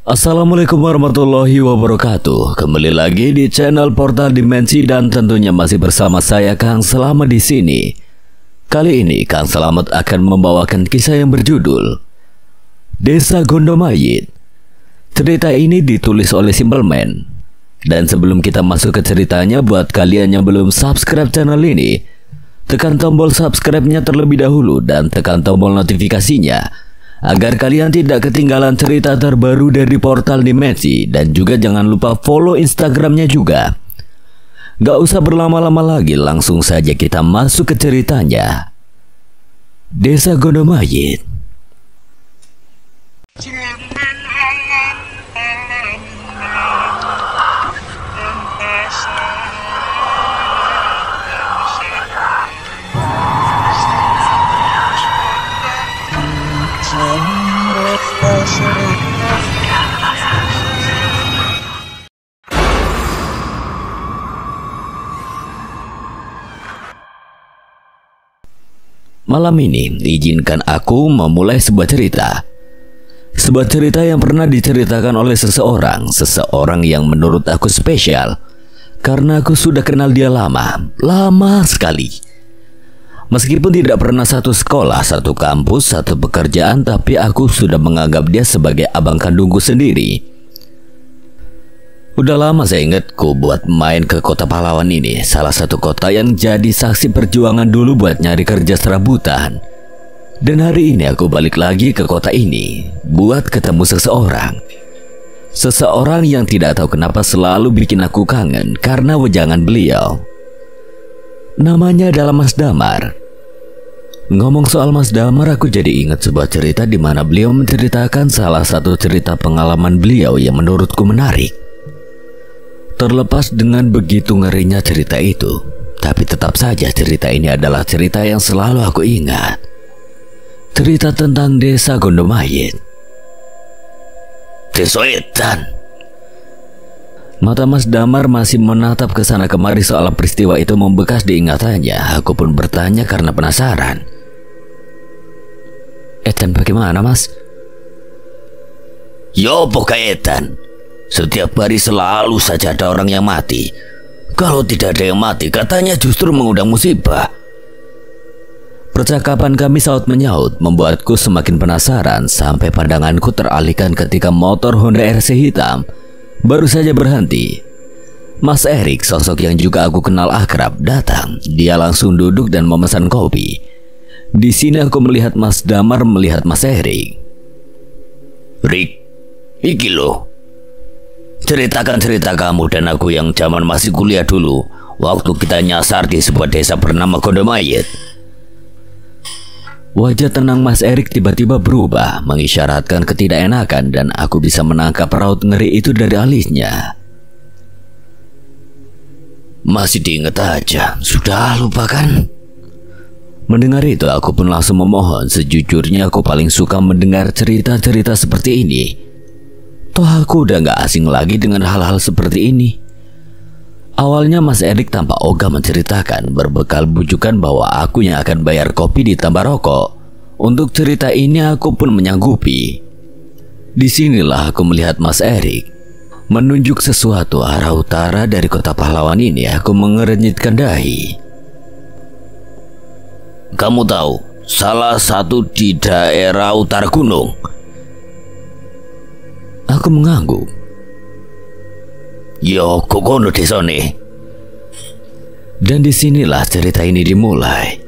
Assalamualaikum warahmatullahi wabarakatuh. Kembali lagi di channel Portal Dimensi dan tentunya masih bersama saya Kang Selamat di sini. Kali ini Kang Selamat akan membawakan kisah yang berjudul Desa Gondomayit. Cerita ini ditulis oleh Simple Man. Dan sebelum kita masuk ke ceritanya, buat kalian yang belum subscribe channel ini, tekan tombol subscribe-nya terlebih dahulu dan tekan tombol notifikasinya agar kalian tidak ketinggalan cerita terbaru dari Portal Dimensi. Dan juga jangan lupa follow Instagramnya juga. Gak usah berlama-lama lagi, langsung saja kita masuk ke ceritanya. Desa Gondomayit. Malam ini, izinkan aku memulai sebuah cerita. Sebuah cerita yang pernah diceritakan oleh seseorang yang menurut aku spesial. Karena aku sudah kenal dia lama sekali. Meskipun tidak pernah satu sekolah, satu kampus, satu pekerjaan, tapi aku sudah menganggap dia sebagai abang kandungku sendiri. Udah lama saya ingatku buat main ke kota pahlawan ini, salah satu kota yang jadi saksi perjuangan dulu buat nyari kerja serabutan. Dan hari ini aku balik lagi ke kota ini buat ketemu seseorang. Seseorang yang tidak tahu kenapa selalu bikin aku kangen karena wejangan beliau. Namanya adalah Mas Damar. Ngomong soal Mas Damar, aku jadi ingat sebuah cerita di mana beliau menceritakan salah satu cerita pengalaman beliau yang menurutku menarik. Terlepas dengan begitu ngerinya cerita itu, tapi tetap saja cerita ini adalah cerita yang selalu aku ingat. Cerita tentang Desa Gondomayit. Desoetan. Mata Mas Damar masih menatap ke sana kemari soal peristiwa itu membekas di ingatannya. Aku pun bertanya karena penasaran. Etan bagaimana, Mas? Yo pokoknya Etan. Setiap hari selalu saja ada orang yang mati. Kalau tidak ada yang mati, katanya justru mengundang musibah. Percakapan kami saut menyaut membuatku semakin penasaran sampai pandanganku teralihkan ketika motor Honda RC hitam baru saja berhenti. Mas Erik, sosok yang juga aku kenal akrab, datang. Dia langsung duduk dan memesan kopi. Di sini aku melihat Mas Damar melihat Mas Erik. Rik, iki loh. Ceritakan cerita kamu dan aku yang zaman masih kuliah dulu, waktu kita nyasar di sebuah desa bernama Gondomayit. Wajah tenang Mas Erik tiba-tiba berubah, mengisyaratkan ketidakenakan, dan aku bisa menangkap raut ngeri itu dari alisnya. Masih diingat aja, sudah lupa kan? Mendengar itu aku pun langsung memohon. Sejujurnya aku paling suka mendengar cerita-cerita seperti ini. Toh aku udah gak asing lagi dengan hal-hal seperti ini. Awalnya Mas Erik tanpa ogah menceritakan, berbekal bujukan bahwa aku yang akan bayar kopi ditambah rokok. Untuk cerita ini aku pun menyanggupi. Disinilah aku melihat Mas Erik menunjuk sesuatu arah utara dari kota pahlawan ini. Aku mengerenyitkan dahi. Kamu tahu, salah satu di daerah utara gunung. Aku mengangguk. Yo, kokono desone. Dan disinilah cerita ini dimulai.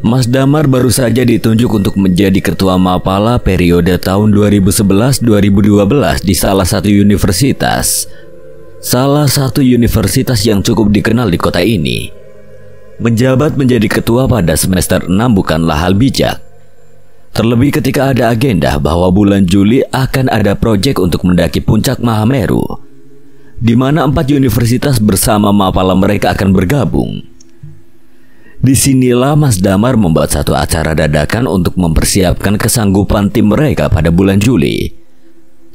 Mas Damar baru saja ditunjuk untuk menjadi ketua Mapala periode tahun 2011-2012 di salah satu universitas. Salah satu universitas yang cukup dikenal di kota ini. Menjabat menjadi ketua pada semester 6 bukanlah hal bijak. Terlebih ketika ada agenda bahwa bulan Juli akan ada proyek untuk mendaki puncak Mahameru, di mana 4 universitas bersama Mapala mereka akan bergabung. Disinilah Mas Damar membuat satu acara dadakan untuk mempersiapkan kesanggupan tim mereka pada bulan Juli.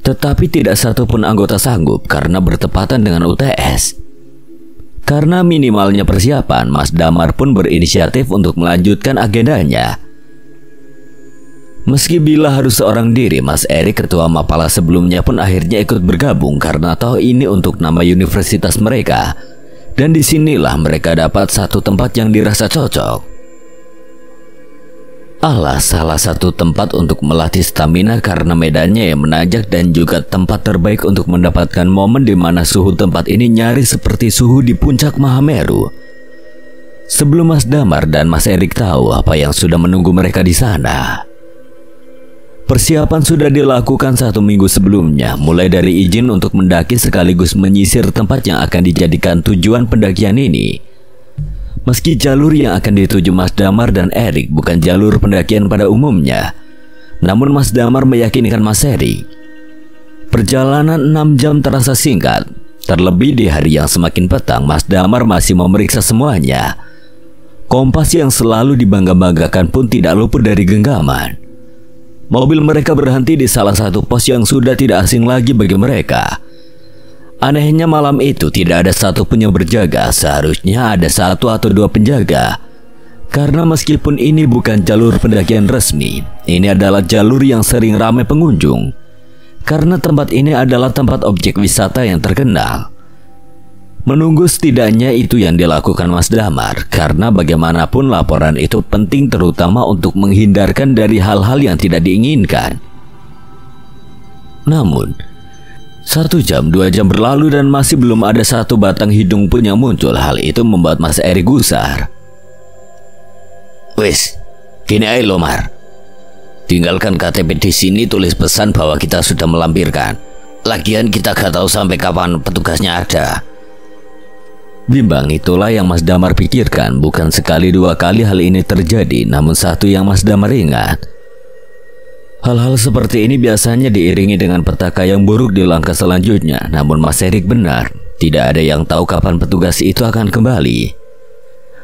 Tetapi tidak satu pun anggota sanggup karena bertepatan dengan UTS. Karena minimalnya persiapan, Mas Damar pun berinisiatif untuk melanjutkan agendanya. Meski bila harus seorang diri, Mas Erik ketua Mapala sebelumnya pun akhirnya ikut bergabung karena toh ini untuk nama universitas mereka. Dan disinilah mereka dapat satu tempat yang dirasa cocok. Salah satu tempat untuk melatih stamina karena medannya yang menanjak dan juga tempat terbaik untuk mendapatkan momen di mana suhu tempat ini nyaris seperti suhu di puncak Mahameru. Sebelum Mas Damar dan Mas Erik tahu apa yang sudah menunggu mereka di sana, persiapan sudah dilakukan 1 minggu sebelumnya, mulai dari izin untuk mendaki sekaligus menyisir tempat yang akan dijadikan tujuan pendakian ini. Meski jalur yang akan dituju Mas Damar dan Erik bukan jalur pendakian pada umumnya, namun Mas Damar meyakinkan Mas Erik. Perjalanan 6 jam terasa singkat, terlebih di hari yang semakin petang. Mas Damar masih memeriksa semuanya. Kompas yang selalu dibangga-banggakan pun tidak luput dari genggaman. Mobil mereka berhenti di salah satu pos yang sudah tidak asing lagi bagi mereka. Anehnya malam itu tidak ada satu pun yang berjaga, seharusnya ada 1 atau 2 penjaga. Karena meskipun ini bukan jalur pendakian resmi, ini adalah jalur yang sering ramai pengunjung. Karena tempat ini adalah tempat objek wisata yang terkenal. Menunggu setidaknya itu yang dilakukan Mas Damar, karena bagaimanapun laporan itu penting terutama untuk menghindarkan dari hal-hal yang tidak diinginkan. Namun 1 jam, 2 jam berlalu dan masih belum ada satu batang hidung pun yang muncul. Hal itu membuat Mas Erik gusar. Wis, gini aja lo Mar. Tinggalkan KTP di sini, tulis pesan bahwa kita sudah melampirkan. Lagian kita gak tahu sampai kapan petugasnya ada. Bimbang itulah yang Mas Damar pikirkan. Bukan sekali 2 kali hal ini terjadi, namun satu yang Mas Damar ingat. Hal-hal seperti ini biasanya diiringi dengan petaka yang buruk di langkah selanjutnya. Namun Mas Erik benar, tidak ada yang tahu kapan petugas itu akan kembali.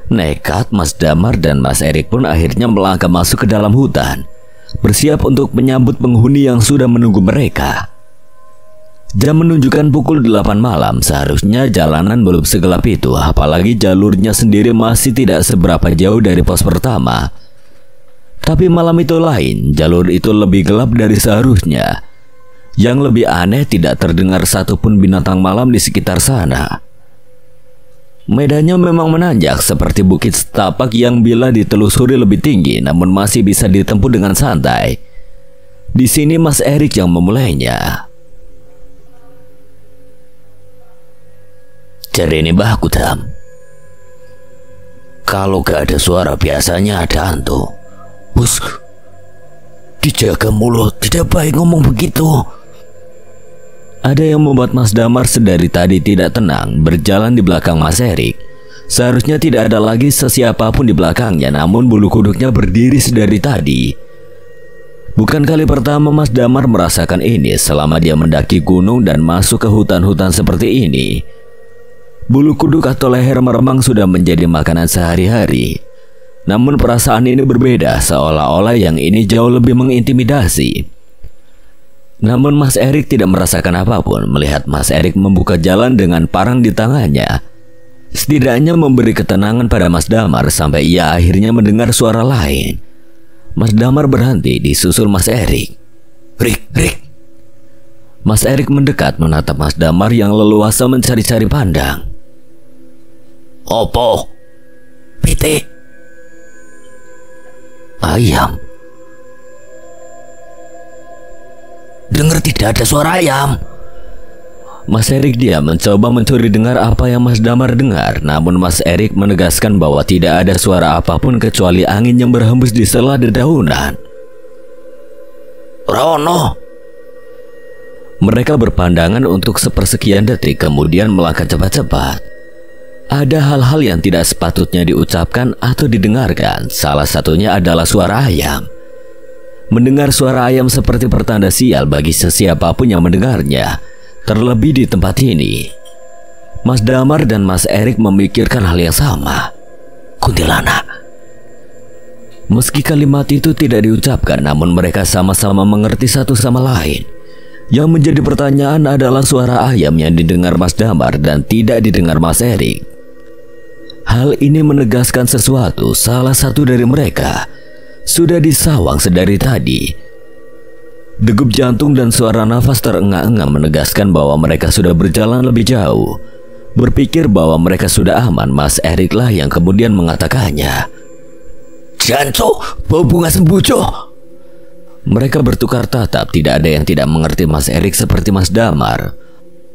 Nekat, Mas Damar dan Mas Erik pun akhirnya melangkah masuk ke dalam hutan, bersiap untuk menyambut penghuni yang sudah menunggu mereka. Jam menunjukkan pukul 8 malam, seharusnya jalanan belum segelap itu, apalagi jalurnya sendiri masih tidak seberapa jauh dari pos pertama. Tapi malam itu lain, jalur itu lebih gelap dari seharusnya. Yang lebih aneh, tidak terdengar satupun binatang malam di sekitar sana. Medannya memang menanjak seperti bukit setapak yang bila ditelusuri lebih tinggi namun masih bisa ditempuh dengan santai. Di sini Mas Erik yang memulainya. Jadi ini Mbah Kudam, kalau gak ada suara biasanya ada hantu. Bos, dijaga mulut, tidak baik ngomong begitu. Ada yang membuat Mas Damar sedari tadi tidak tenang, berjalan di belakang Mas Erik. Seharusnya tidak ada lagi sesiapapun di belakangnya, namun bulu kuduknya berdiri sedari tadi. Bukan kali pertama Mas Damar merasakan ini selama dia mendaki gunung dan masuk ke hutan-hutan seperti ini. Bulu kuduk atau leher meremang sudah menjadi makanan sehari-hari. Namun perasaan ini berbeda, seolah-olah yang ini jauh lebih mengintimidasi. Namun Mas Erik tidak merasakan apapun melihat Mas Erik membuka jalan dengan parang di tangannya. Setidaknya memberi ketenangan pada Mas Damar sampai ia akhirnya mendengar suara lain. Mas Damar berhenti disusul Mas Erik. Rik. Mas Erik mendekat menatap Mas Damar yang leluasa mencari-cari pandang. Opo? Pitik? Ayam. Dengar tidak ada suara ayam. Mas Erik diam mencoba mencuri dengar apa yang Mas Damar dengar. Namun Mas Erik menegaskan bahwa tidak ada suara apapun kecuali angin yang berhembus di sela dedaunan. Rono. Mereka berpandangan untuk sepersekian detik kemudian melangkah cepat-cepat. Ada hal-hal yang tidak sepatutnya diucapkan atau didengarkan. Salah satunya adalah suara ayam. Mendengar suara ayam seperti pertanda sial bagi sesiapapun yang mendengarnya, terlebih di tempat ini. Mas Damar dan Mas Erik memikirkan hal yang sama. Kuntilanak. Meski kalimat itu tidak diucapkan, namun mereka sama-sama mengerti satu sama lain. Yang menjadi pertanyaan adalah suara ayam yang didengar Mas Damar dan tidak didengar Mas Erik. Hal ini menegaskan sesuatu. Salah satu dari mereka sudah disawang sedari tadi. Degup jantung dan suara nafas terengah-engah menegaskan bahwa mereka sudah berjalan lebih jauh. Berpikir bahwa mereka sudah aman, Mas Erik lah yang kemudian mengatakannya. "Janco, bau bunga sembujo." Mereka bertukar tatap, tidak ada yang tidak mengerti Mas Erik seperti Mas Damar.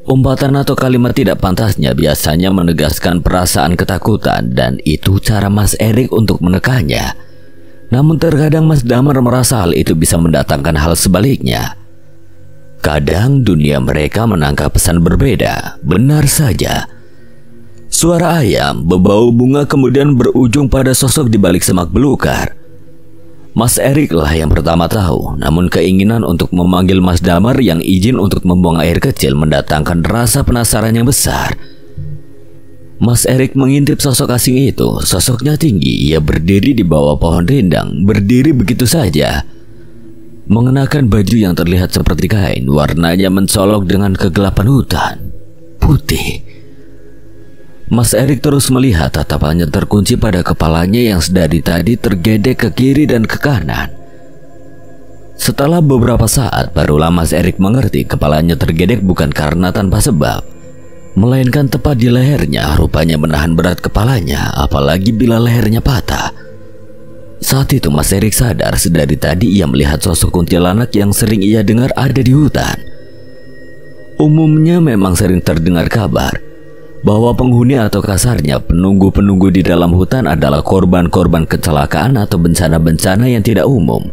Umpatan atau kalimat tidak pantasnya biasanya menegaskan perasaan ketakutan, dan itu cara Mas Erik untuk menekannya. Namun terkadang Mas Damar merasa hal itu bisa mendatangkan hal sebaliknya. Kadang dunia mereka menangkap pesan berbeda. Benar saja, suara ayam berbau bunga kemudian berujung pada sosok di balik semak belukar. Mas Erik lah yang pertama tahu, namun keinginan untuk memanggil Mas Damar yang izin untuk membuang air kecil mendatangkan rasa penasaran yang besar. Mas Erik mengintip sosok asing itu. Sosoknya tinggi, ia berdiri di bawah pohon rindang, berdiri begitu saja. Mengenakan baju yang terlihat seperti kain, warnanya mencolok dengan kegelapan hutan, putih. Mas Erik terus melihat, tatapannya terkunci pada kepalanya yang sedari tadi tergedek ke kiri dan ke kanan. Setelah beberapa saat, barulah Mas Erik mengerti kepalanya tergedek bukan karena tanpa sebab, melainkan tepat di lehernya. Rupanya menahan berat kepalanya, apalagi bila lehernya patah. Saat itu Mas Erik sadar sedari tadi ia melihat sosok kuntilanak yang sering ia dengar ada di hutan. Umumnya memang sering terdengar kabar bahwa penghuni atau kasarnya penunggu-penunggu di dalam hutan adalah korban-korban kecelakaan atau bencana-bencana yang tidak umum.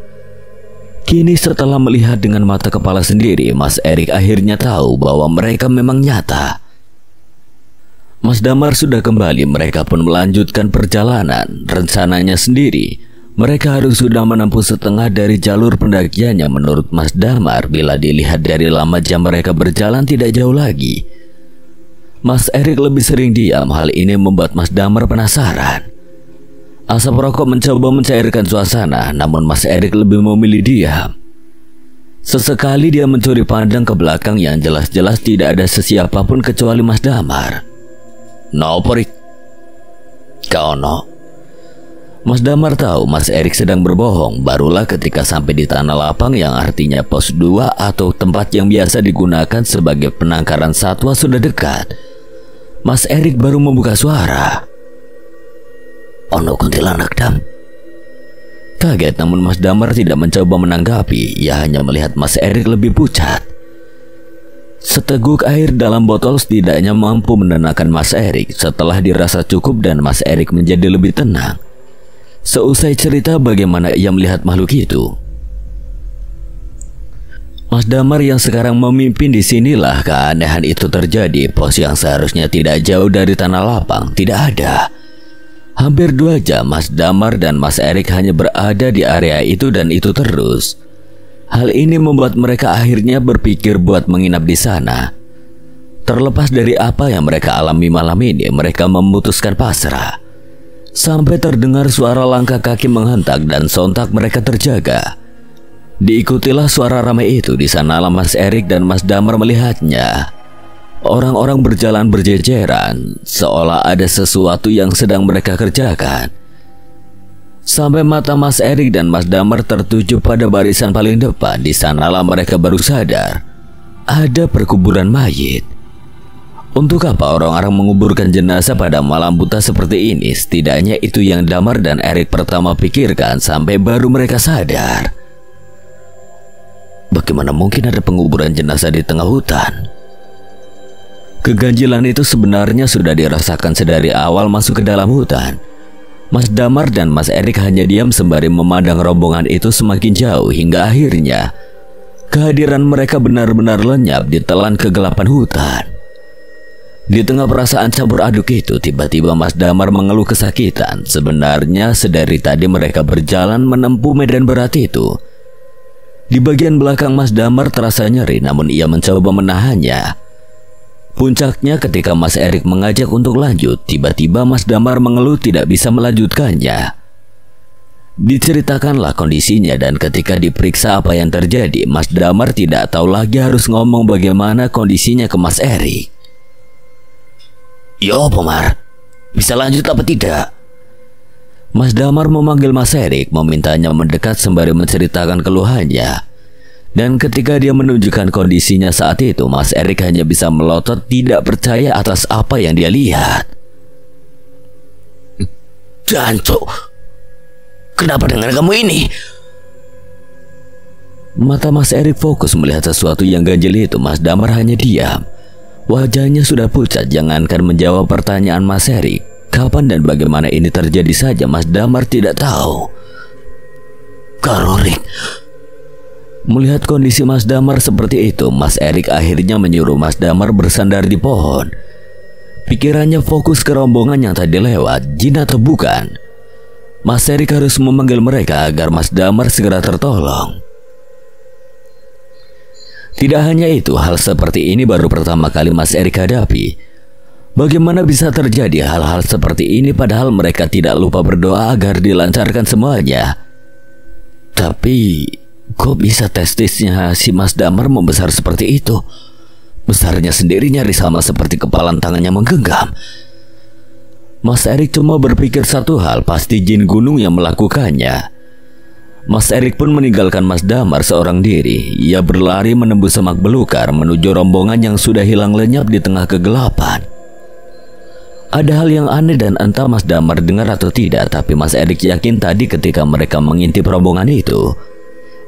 Kini setelah melihat dengan mata kepala sendiri, Mas Erik akhirnya tahu bahwa mereka memang nyata. Mas Damar sudah kembali, mereka pun melanjutkan perjalanan. Rencananya sendiri, mereka harus sudah menempuh setengah dari jalur pendakiannya menurut Mas Damar. Bila dilihat dari lama jam mereka berjalan tidak jauh lagi. Mas Erik lebih sering diam. Hal ini membuat Mas Damar penasaran. Asap rokok mencoba mencairkan suasana, namun Mas Erik lebih memilih diam. Sesekali dia mencuri pandang ke belakang yang jelas-jelas tidak ada sesiapapun kecuali Mas Damar. "Nopo, Rik? Kau no?" Mas Damar tahu Mas Erik sedang berbohong. Barulah ketika sampai di tanah lapang yang artinya pos 2 atau tempat yang biasa digunakan sebagai penangkaran satwa sudah dekat, Mas Erik baru membuka suara. "Ono kuntilanak, Dam." Kaget, namun Mas Damar tidak mencoba menanggapi. Ia hanya melihat Mas Erik lebih pucat. Seteguk air dalam botol setidaknya mampu menenangkan Mas Erik. Setelah dirasa cukup dan Mas Erik menjadi lebih tenang, seusai cerita bagaimana ia melihat makhluk itu, Mas Damar yang sekarang memimpin di sinilah keanehan itu terjadi. Pos yang seharusnya tidak jauh dari tanah lapang tidak ada. Hampir 2 jam Mas Damar dan Mas Erik hanya berada di area itu dan itu terus. Hal ini membuat mereka akhirnya berpikir buat menginap di sana. Terlepas dari apa yang mereka alami malam ini, mereka memutuskan pasrah. Sampai terdengar suara langkah kaki menghentak dan sontak mereka terjaga. Diikutilah suara ramai itu. Di sanalah Mas Erik dan Mas Damar melihatnya. Orang-orang berjalan berjejeran, seolah ada sesuatu yang sedang mereka kerjakan. Sampai mata Mas Erik dan Mas Damar tertuju pada barisan paling depan. Di sanalah mereka baru sadar ada perkuburan mayit. Untuk apa orang-orang menguburkan jenazah pada malam buta seperti ini? Setidaknya itu yang Damar dan Erik pertama pikirkan sampai baru mereka sadar. Bagaimana mungkin ada penguburan jenazah di tengah hutan? Keganjilan itu sebenarnya sudah dirasakan sedari awal masuk ke dalam hutan. Mas Damar dan Mas Erik hanya diam sembari memandang rombongan itu semakin jauh, hingga akhirnya kehadiran mereka benar-benar lenyap di telan kegelapan hutan. Di tengah perasaan campur aduk itu, tiba-tiba Mas Damar mengeluh kesakitan. Sebenarnya sedari tadi mereka berjalan menempuh medan berat itu. Di bagian belakang Mas Damar terasa nyeri, namun ia mencoba menahannya. Puncaknya ketika Mas Erik mengajak untuk lanjut, tiba-tiba Mas Damar mengeluh tidak bisa melanjutkannya. Diceritakanlah kondisinya dan ketika diperiksa apa yang terjadi, Mas Damar tidak tahu lagi harus ngomong bagaimana kondisinya ke Mas Erik. "Yo, Pomar, bisa lanjut apa tidak?" Mas Damar memanggil Mas Erik, memintanya mendekat sembari menceritakan keluhannya. Dan ketika dia menunjukkan kondisinya saat itu, Mas Erik hanya bisa melotot tidak percaya atas apa yang dia lihat. Jancuk, kenapa dengan kamu ini? Mata Mas Erik fokus melihat sesuatu yang ganjil itu. Mas Damar hanya diam. Wajahnya sudah pucat, jangankan menjawab pertanyaan Mas Erik. Kapan dan bagaimana ini terjadi saja Mas Damar tidak tahu. Kak Rorik. Melihat kondisi Mas Damar seperti itu, Mas Erik akhirnya menyuruh Mas Damar bersandar di pohon. Pikirannya fokus ke rombongan yang tadi lewat, jin atau bukan. Mas Erik harus memanggil mereka agar Mas Damar segera tertolong. Tidak hanya itu, hal seperti ini baru pertama kali Mas Erik hadapi. Bagaimana bisa terjadi hal-hal seperti ini padahal mereka tidak lupa berdoa agar dilancarkan semuanya. Tapi kok bisa testisnya si Mas Damar membesar seperti itu? Besarnya sendiri nyaris sama seperti kepalan tangannya menggenggam. Mas Erik cuma berpikir satu hal, pasti jin gunung yang melakukannya. Mas Erik pun meninggalkan Mas Damar seorang diri. Ia berlari menembus semak belukar menuju rombongan yang sudah hilang lenyap di tengah kegelapan. Ada hal yang aneh dan entah Mas Damar dengar atau tidak, tapi Mas Erik yakin tadi ketika mereka mengintip rombongan itu,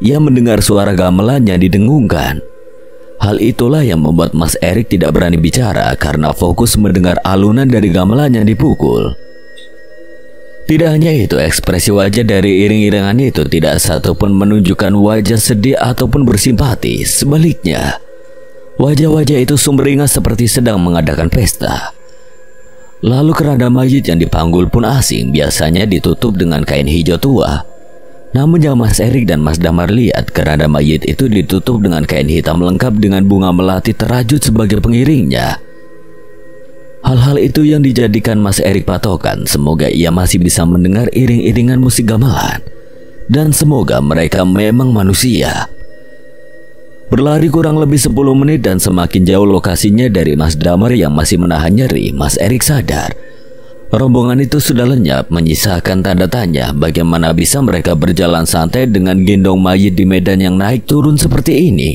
ia mendengar suara gamelan yang didengungkan. Hal itulah yang membuat Mas Erik tidak berani bicara karena fokus mendengar alunan dari gamelan yang dipukul. Tidak hanya itu, ekspresi wajah dari iring-iringan itu tidak satupun menunjukkan wajah sedih ataupun bersimpati. Sebaliknya, wajah-wajah itu sumringah seperti sedang mengadakan pesta. Lalu keranda mayit yang dipanggul pun asing, biasanya ditutup dengan kain hijau tua. Namun yang Mas Erik dan Mas Damar lihat, keranda mayit itu ditutup dengan kain hitam lengkap dengan bunga melati terajut sebagai pengiringnya. Hal-hal itu yang dijadikan Mas Erik patokan. Semoga ia masih bisa mendengar iring-iringan musik gamelan. Dan semoga mereka memang manusia. Berlari kurang lebih 10 menit dan semakin jauh lokasinya dari Mas Damar yang masih menahan nyeri, Mas Erik sadar rombongan itu sudah lenyap, menyisakan tanda tanya bagaimana bisa mereka berjalan santai dengan gendong mayit di medan yang naik turun seperti ini.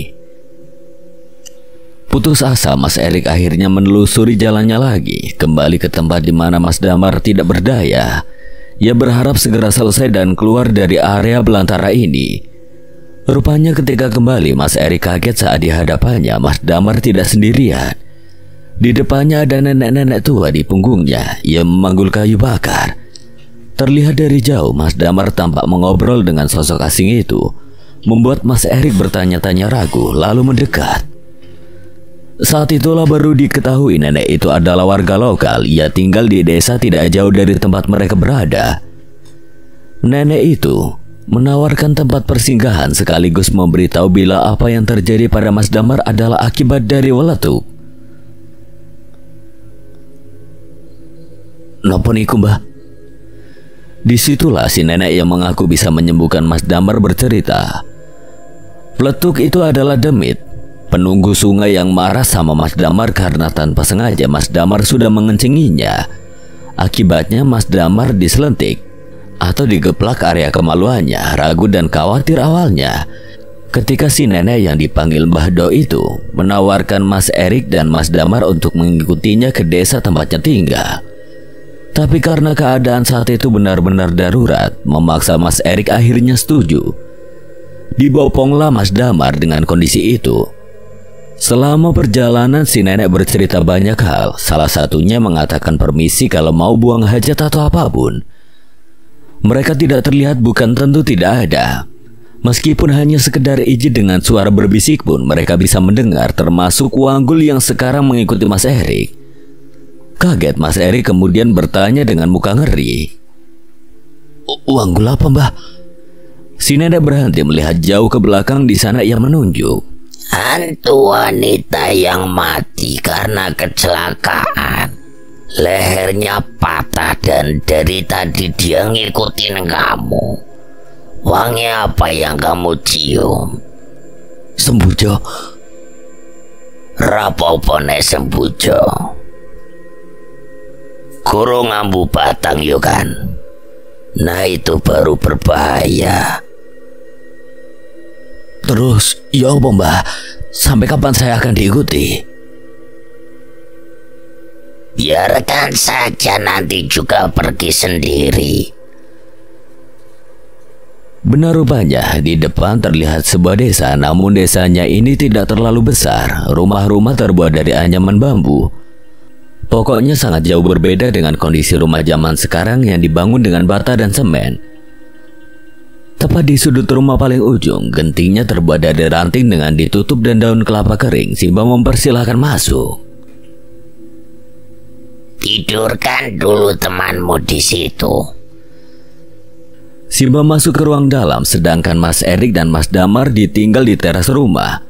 Putus asa, Mas Erik akhirnya menelusuri jalannya lagi, kembali ke tempat di mana Mas Damar tidak berdaya. Ia berharap segera selesai dan keluar dari area belantara ini. Rupanya ketika kembali, Mas Erik kaget saat di hadapannya Mas Damar tidak sendirian. Di depannya ada nenek-nenek tua di punggungnya. Ia memanggul kayu bakar. Terlihat dari jauh Mas Damar tampak mengobrol dengan sosok asing itu, membuat Mas Erik bertanya-tanya ragu lalu mendekat. Saat itulah baru diketahui nenek itu adalah warga lokal. Ia tinggal di desa tidak jauh dari tempat mereka berada. Nenek itu menawarkan tempat persinggahan sekaligus memberitahu bila apa yang terjadi pada Mas Damar adalah akibat dari weletuk. Napa niku, Mbah? Disitulah si nenek yang mengaku bisa menyembuhkan Mas Damar bercerita. Peletuk itu adalah demit, penunggu sungai yang marah sama Mas Damar karena tanpa sengaja Mas Damar sudah mengencinginya. Akibatnya Mas Damar diselentik atau digeplak area kemaluannya. Ragu dan khawatir awalnya ketika si nenek yang dipanggil Mbah Do itu menawarkan Mas Erik dan Mas Damar untuk mengikutinya ke desa tempatnya tinggal. Tapi karena keadaan saat itu benar-benar darurat, memaksa Mas Erik akhirnya setuju. Diboponglah Mas Damar dengan kondisi itu. Selama perjalanan si nenek bercerita banyak hal, salah satunya mengatakan permisi kalau mau buang hajat atau apapun. Mereka tidak terlihat bukan tentu tidak ada. Meskipun hanya sekedar izin dengan suara berbisik pun mereka bisa mendengar, termasuk Wanggul yang sekarang mengikuti Mas Erik. Kaget Mas Erik kemudian bertanya dengan muka ngeri. Wanggul apa, Mbah? Si nenek berhenti melihat jauh ke belakang. Di sana ia menunjuk. Hantu wanita yang mati karena kecelakaan. Lehernya patah dan dari tadi dia ngikutin kamu. Wangi apa yang kamu cium? Sembujo. Rapopo nek sembujo? Kurung ambu batang yo kan. Nah itu baru berbahaya. Terus, ya apa Mbah? Sampai kapan saya akan diikuti? Biarkan saja, nanti juga pergi sendiri. Benar rupanya, di depan terlihat sebuah desa, namun desanya ini tidak terlalu besar. Rumah-rumah terbuat dari anyaman bambu. Pokoknya sangat jauh berbeda dengan kondisi rumah zaman sekarang yang dibangun dengan bata dan semen. Tepat di sudut rumah paling ujung, gentingnya terbuat dari ranting dengan ditutup dan daun kelapa kering. Simba mempersilahkan masuk. Tidurkan dulu temanmu di situ. Simba masuk ke ruang dalam, sedangkan Mas Erik dan Mas Damar ditinggal di teras rumah.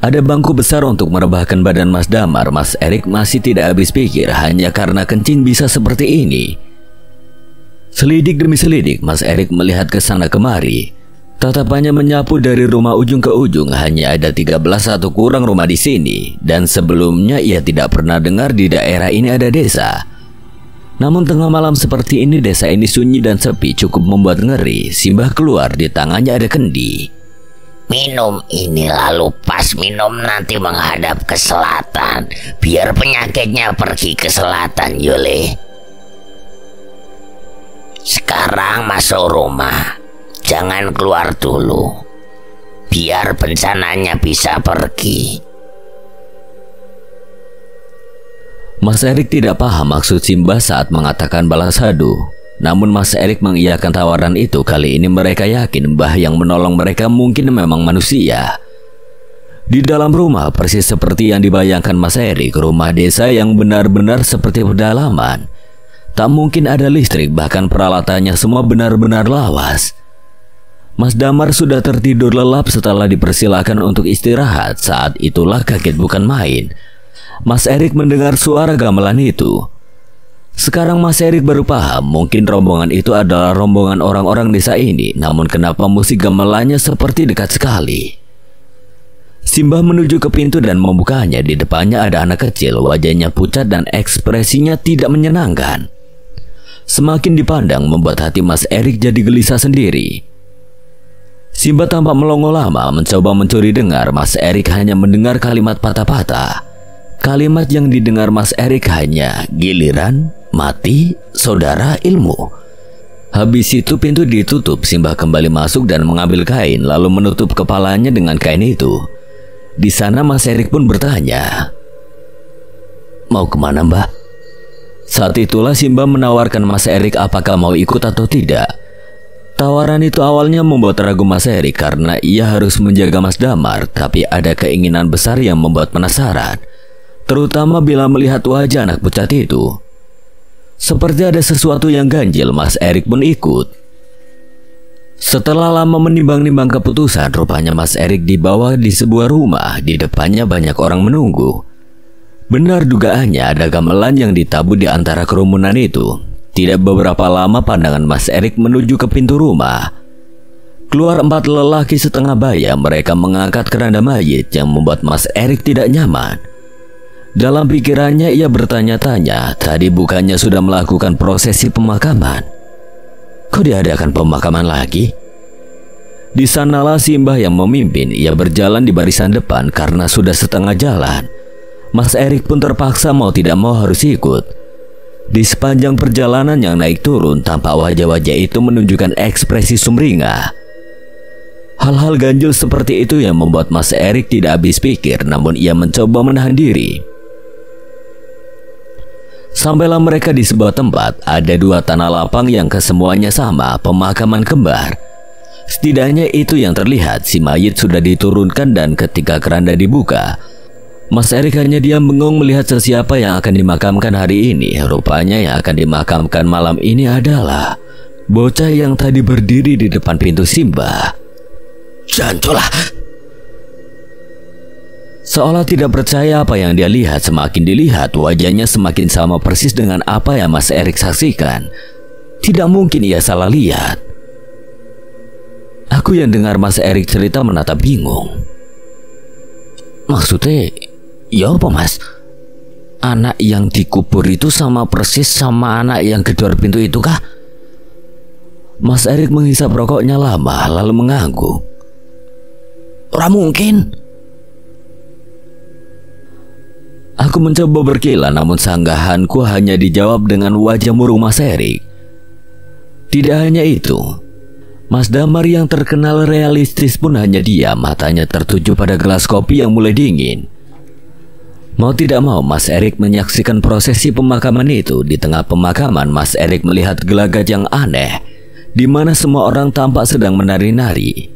Ada bangku besar untuk merebahkan badan Mas Damar. Mas Erik masih tidak habis pikir hanya karena kencing bisa seperti ini. Selidik demi selidik, Mas Erik melihat ke sana kemari. Tatapannya menyapu dari rumah ujung ke ujung. Hanya ada 13 atau kurang rumah di sini. Dan sebelumnya ia tidak pernah dengar di daerah ini ada desa. Namun tengah malam seperti ini, desa ini sunyi dan sepi, cukup membuat ngeri. Simba keluar, di tangannya ada kendi. Minum ini, lalu pas minum nanti menghadap ke selatan, biar penyakitnya pergi ke selatan, Yule. Sekarang masuk rumah, jangan keluar dulu, biar bencananya bisa pergi. Mas Erik tidak paham maksud Simba saat mengatakan balas hadu. Namun Mas Erik mengiyakan tawaran itu. Kali ini mereka yakin Mbah yang menolong mereka mungkin memang manusia. Di dalam rumah persis seperti yang dibayangkan Mas Erik, rumah desa yang benar-benar seperti pedalaman. Tak mungkin ada listrik, bahkan peralatannya semua benar-benar lawas. Mas Damar sudah tertidur lelap setelah dipersilakan untuk istirahat. Saat itulah kaget bukan main. Mas Erik mendengar suara gamelan itu. Sekarang Mas Erik baru paham, mungkin rombongan itu adalah rombongan orang-orang desa ini. Namun kenapa musik gamelannya seperti dekat sekali? Simba menuju ke pintu dan membukanya. Di depannya ada anak kecil, wajahnya pucat dan ekspresinya tidak menyenangkan. Semakin dipandang membuat hati Mas Erik jadi gelisah sendiri. Simba tampak melongo lama, mencoba mencuri dengar. Mas Erik hanya mendengar kalimat patah-patah. Kalimat yang didengar Mas Erik hanya giliran, mati, saudara, ilmu. Habis itu pintu ditutup. Simba kembali masuk dan mengambil kain, lalu menutup kepalanya dengan kain itu. Di sana Mas Erik pun bertanya, "Mau kemana Mbah?" Saat itulah Simba menawarkan Mas Erik apakah mau ikut atau tidak. Tawaran itu awalnya membuat ragu Mas Erik karena ia harus menjaga Mas Damar. Tapi ada keinginan besar yang membuat penasaran, terutama bila melihat wajah anak pucat itu. Seperti ada sesuatu yang ganjil, Mas Erik pun ikut. Setelah lama menimbang-nimbang keputusan, rupanya Mas Erik dibawa di sebuah rumah. Di depannya banyak orang menunggu. Benar dugaannya, ada gamelan yang ditabuh di antara kerumunan itu. Tidak beberapa lama pandangan Mas Erik menuju ke pintu rumah. Keluar 4 lelaki setengah baya. Mereka mengangkat keranda mayit yang membuat Mas Erik tidak nyaman. Dalam pikirannya ia bertanya-tanya, tadi bukannya sudah melakukan prosesi pemakaman? Kok diadakan pemakaman lagi? Di sanalah Simba yang memimpin. Ia berjalan di barisan depan karena sudah setengah jalan. Mas Erik pun terpaksa mau tidak mau harus ikut. Di sepanjang perjalanan yang naik turun, tampak wajah-wajah itu menunjukkan ekspresi sumringah. Hal-hal ganjil seperti itu yang membuat Mas Erik tidak habis pikir, namun ia mencoba menahan diri. Sampailah mereka di sebuah tempat. Ada 2 tanah lapang yang kesemuanya sama, pemakaman kembar. Setidaknya itu yang terlihat. Si mayit sudah diturunkan dan ketika keranda dibuka, Mas Erik hanya diam bengong melihat sesiapa yang akan dimakamkan hari ini. Rupanya yang akan dimakamkan malam ini adalah bocah yang tadi berdiri di depan pintu Simba. Janculah! Seolah tidak percaya apa yang dia lihat, semakin dilihat wajahnya semakin sama persis dengan apa yang Mas Erik saksikan. Tidak mungkin ia salah lihat. Aku yang dengar Mas Erik cerita menatap bingung. Maksudnya, ya apa Mas? Anak yang dikubur itu sama persis sama anak yang gedor pintu itu kah? Mas Erik menghisap rokoknya lama lalu mengangguk. Ora mungkin. Aku mencoba berkilah, namun sanggahanku hanya dijawab dengan wajah murung Mas Erik. Tidak hanya itu, Mas Damar yang terkenal realistis pun hanya diam, matanya tertuju pada gelas kopi yang mulai dingin. Mau tidak mau, Mas Erik menyaksikan prosesi pemakaman itu. Di tengah pemakaman, Mas Erik melihat gelagat yang aneh, di mana semua orang tampak sedang menari-nari.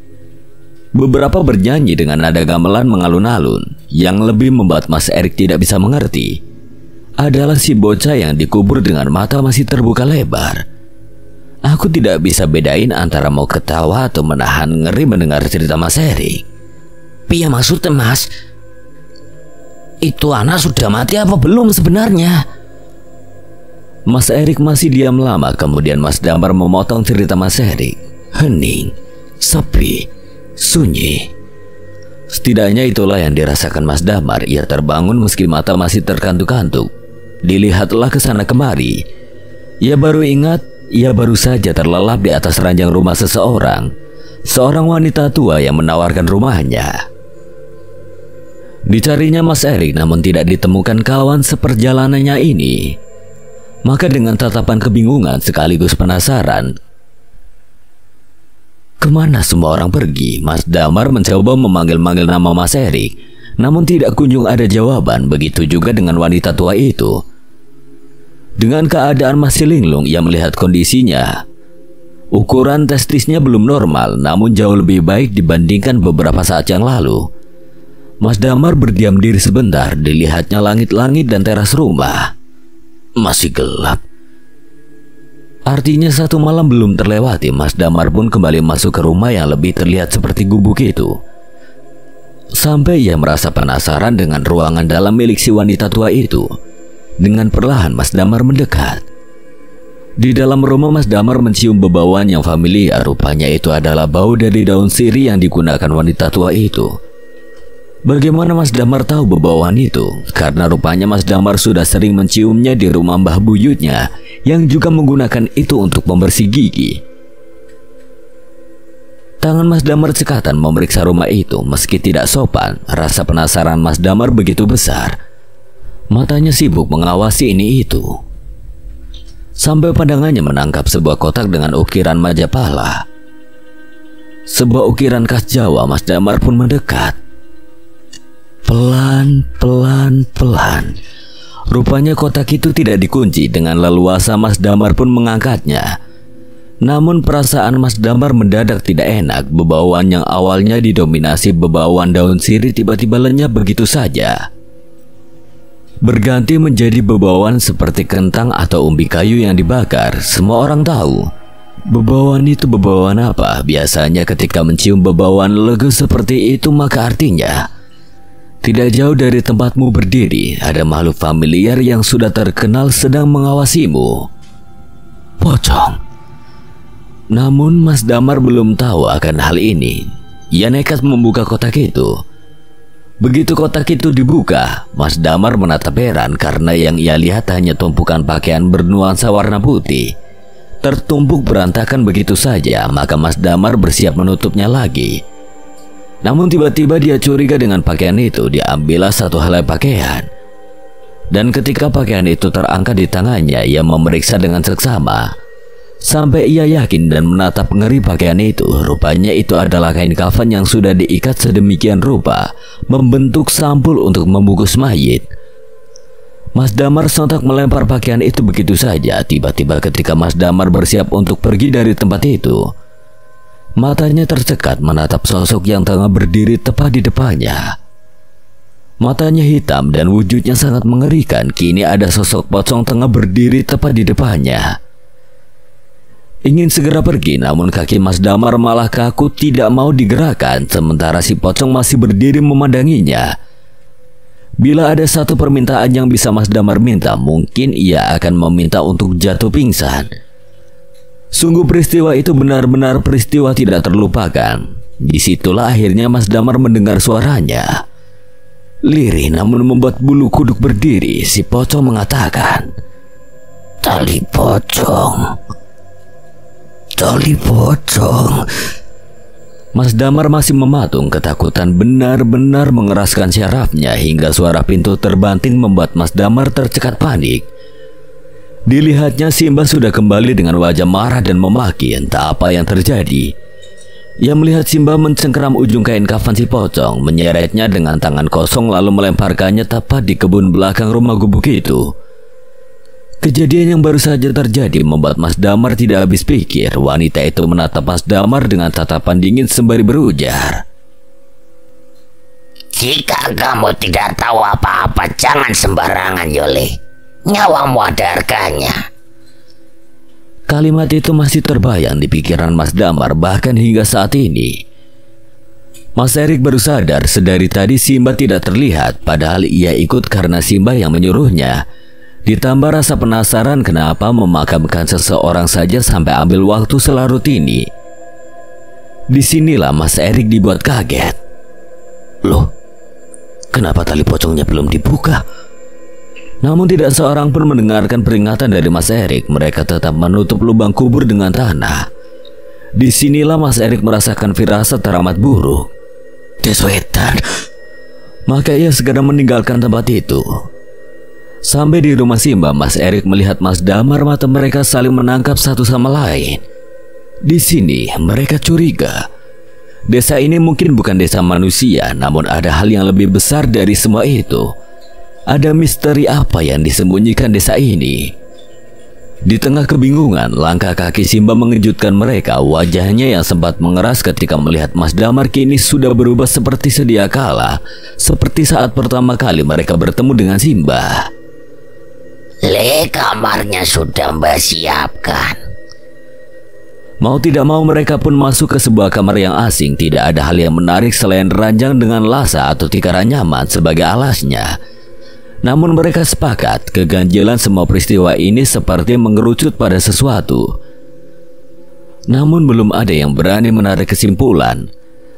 Beberapa bernyanyi dengan nada gamelan mengalun-alun. Yang lebih membuat Mas Erik tidak bisa mengerti adalah si bocah yang dikubur dengan mata masih terbuka lebar. Aku tidak bisa bedain antara mau ketawa atau menahan ngeri mendengar cerita Mas Erik. Piye maksudnya, Mas? Itu anak sudah mati apa belum sebenarnya? Mas Erik masih diam lama, kemudian Mas Damar memotong cerita Mas Erik. Hening, sepi, sunyi. Setidaknya itulah yang dirasakan Mas Damar. Ia terbangun meski mata masih terkantuk-kantuk. Dilihatlah ke sana kemari. Ia baru ingat, ia baru saja terlelap di atas ranjang rumah seseorang. Seorang wanita tua yang menawarkan rumahnya. Dicarinya Mas Erik, namun tidak ditemukan kawan seperjalanannya ini. Maka dengan tatapan kebingungan sekaligus penasaran, kemana semua orang pergi, Mas Damar mencoba memanggil-manggil nama Mas Erik, namun tidak kunjung ada jawaban. Begitu juga dengan wanita tua itu. Dengan keadaan masih linglung, ia melihat kondisinya. Ukuran testisnya belum normal, namun jauh lebih baik dibandingkan beberapa saat yang lalu. Mas Damar berdiam diri sebentar. Dilihatnya langit-langit dan teras rumah. Masih gelap. Artinya satu malam belum terlewati. Mas Damar pun kembali masuk ke rumah yang lebih terlihat seperti gubuk itu. Sampai ia merasa penasaran dengan ruangan dalam milik si wanita tua itu. Dengan perlahan Mas Damar mendekat. Di dalam rumah Mas Damar mencium bebauan yang familiar. Rupanya itu adalah bau dari daun sirih yang digunakan wanita tua itu. Bagaimana Mas Damar tahu bebauan itu? Karena rupanya Mas Damar sudah sering menciumnya di rumah mbah buyutnya, yang juga menggunakan itu untuk membersih gigi. Tangan Mas Damar cekatan memeriksa rumah itu. Meski tidak sopan, rasa penasaran Mas Damar begitu besar. Matanya sibuk mengawasi ini itu. Sampai pandangannya menangkap sebuah kotak dengan ukiran Majapahla. Sebuah ukiran khas Jawa. Mas Damar pun mendekat. Pelan. Rupanya kotak itu tidak dikunci. Dengan leluasa Mas Damar pun mengangkatnya. Namun perasaan Mas Damar mendadak tidak enak. Bebauan yang awalnya didominasi bebauan daun sirih tiba-tiba lenyap begitu saja. Berganti menjadi bebauan seperti kentang atau umbi kayu yang dibakar. Semua orang tahu bebauan itu bebauan apa. Biasanya ketika mencium bebauan legu seperti itu, maka artinya tidak jauh dari tempatmu berdiri ada makhluk familiar yang sudah terkenal sedang mengawasimu. Pocong. Namun Mas Damar belum tahu akan hal ini. Ia nekat membuka kotak itu. Begitu kotak itu dibuka, Mas Damar menatap heran karena yang ia lihat hanya tumpukan pakaian bernuansa warna putih. Tertumpuk berantakan begitu saja, maka Mas Damar bersiap menutupnya lagi. Namun tiba-tiba dia curiga dengan pakaian itu. Dia ambillah satu helai pakaian. Dan ketika pakaian itu terangkat di tangannya, ia memeriksa dengan seksama. Sampai ia yakin dan menatap ngeri pakaian itu. Rupanya itu adalah kain kafan yang sudah diikat sedemikian rupa, membentuk sampul untuk membungkus mayit. Mas Damar sontak melempar pakaian itu begitu saja. Tiba-tiba ketika Mas Damar bersiap untuk pergi dari tempat itu, matanya tercekat menatap sosok yang tengah berdiri tepat di depannya. Matanya hitam dan wujudnya sangat mengerikan. Kini ada sosok pocong tengah berdiri tepat di depannya. Ingin segera pergi, namun kaki Mas Damar malah kaku tidak mau digerakkan. Sementara si pocong masih berdiri memandanginya. Bila ada satu permintaan yang bisa Mas Damar minta, mungkin ia akan meminta untuk jatuh pingsan. Sungguh peristiwa itu benar-benar peristiwa tidak terlupakan. Disitulah akhirnya Mas Damar mendengar suaranya. Lirih namun membuat bulu kuduk berdiri. Si pocong mengatakan, Tali pocong. Tali pocong. Mas Damar masih mematung, ketakutan benar-benar mengeraskan syarafnya hingga suara pintu terbanting membuat Mas Damar tercekat panik. Dilihatnya Simba sudah kembali dengan wajah marah dan memaki, entah apa yang terjadi. Ia melihat Simba mencengkeram ujung kain kafan si pocong, menyeretnya dengan tangan kosong lalu melemparkannya tepat di kebun belakang rumah gubuk itu. Kejadian yang baru saja terjadi membuat Mas Damar tidak habis pikir. Wanita itu menatap Mas Damar dengan tatapan dingin sembari berujar, "Jika kamu tidak tahu apa-apa, jangan sembarangan, Yole. Nyawamu ada harganya." Kalimat itu masih terbayang di pikiran Mas Damar bahkan hingga saat ini. Mas Erik baru sadar sedari tadi Simba tidak terlihat, padahal ia ikut karena Simba yang menyuruhnya. Ditambah rasa penasaran kenapa memakamkan seseorang saja sampai ambil waktu selarut ini. Disinilah Mas Erik dibuat kaget. Loh, kenapa tali pocongnya belum dibuka? Namun tidak seorang pun mendengarkan peringatan dari Mas Erik. Mereka tetap menutup lubang kubur dengan tanah. Disinilah Mas Erik merasakan firasat teramat buruk. Desuetan. Maka ia segera meninggalkan tempat itu. Sampai di rumah Simba, Mas Erik melihat Mas Damar, mata mereka saling menangkap satu sama lain. Di sini mereka curiga. Desa ini mungkin bukan desa manusia, namun ada hal yang lebih besar dari semua itu. Ada misteri apa yang disembunyikan desa ini? Di tengah kebingungan, langkah kaki Simba mengejutkan mereka. Wajahnya yang sempat mengeras ketika melihat Mas Damar kini sudah berubah seperti sedia kala, seperti saat pertama kali mereka bertemu dengan Simba. Kamarnya sudah Mbak siapkan. Mau tidak mau mereka pun masuk ke sebuah kamar yang asing. Tidak ada hal yang menarik selain ranjang dengan lasa atau tikar nyaman sebagai alasnya. Namun mereka sepakat keganjilan semua peristiwa ini seperti mengerucut pada sesuatu. Namun belum ada yang berani menarik kesimpulan.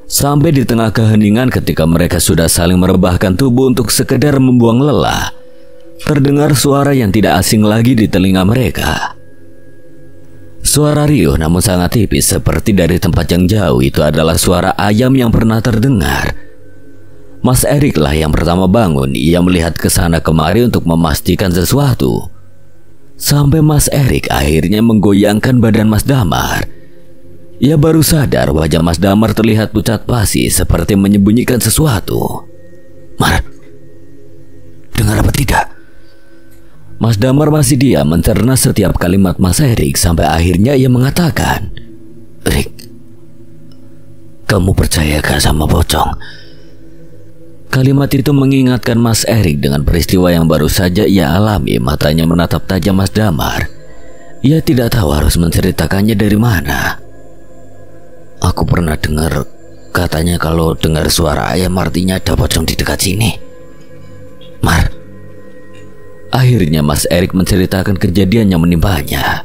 Sampai di tengah keheningan ketika mereka sudah saling merebahkan tubuh untuk sekedar membuang lelah, terdengar suara yang tidak asing lagi di telinga mereka. Suara riuh namun sangat tipis seperti dari tempat yang jauh. Itu adalah suara ayam yang pernah terdengar. Mas Erik lah yang pertama bangun. Ia melihat ke sana kemari untuk memastikan sesuatu. Sampai Mas Erik akhirnya menggoyangkan badan Mas Damar. Ia baru sadar wajah Mas Damar terlihat pucat pasi seperti menyembunyikan sesuatu. Mar, dengar apa tidak? Mas Damar masih diam mencerna setiap kalimat Mas Erik sampai akhirnya ia mengatakan, "Erik, kamu percaya gak sama pocong?" Kalimat itu mengingatkan Mas Erik dengan peristiwa yang baru saja ia alami. Matanya menatap tajam Mas Damar. Ia tidak tahu harus menceritakannya dari mana. "Aku pernah dengar katanya kalau dengar suara ayam artinya ada pocong di dekat sini. Mar." Akhirnya Mas Erik menceritakan kejadian yang menimpanya.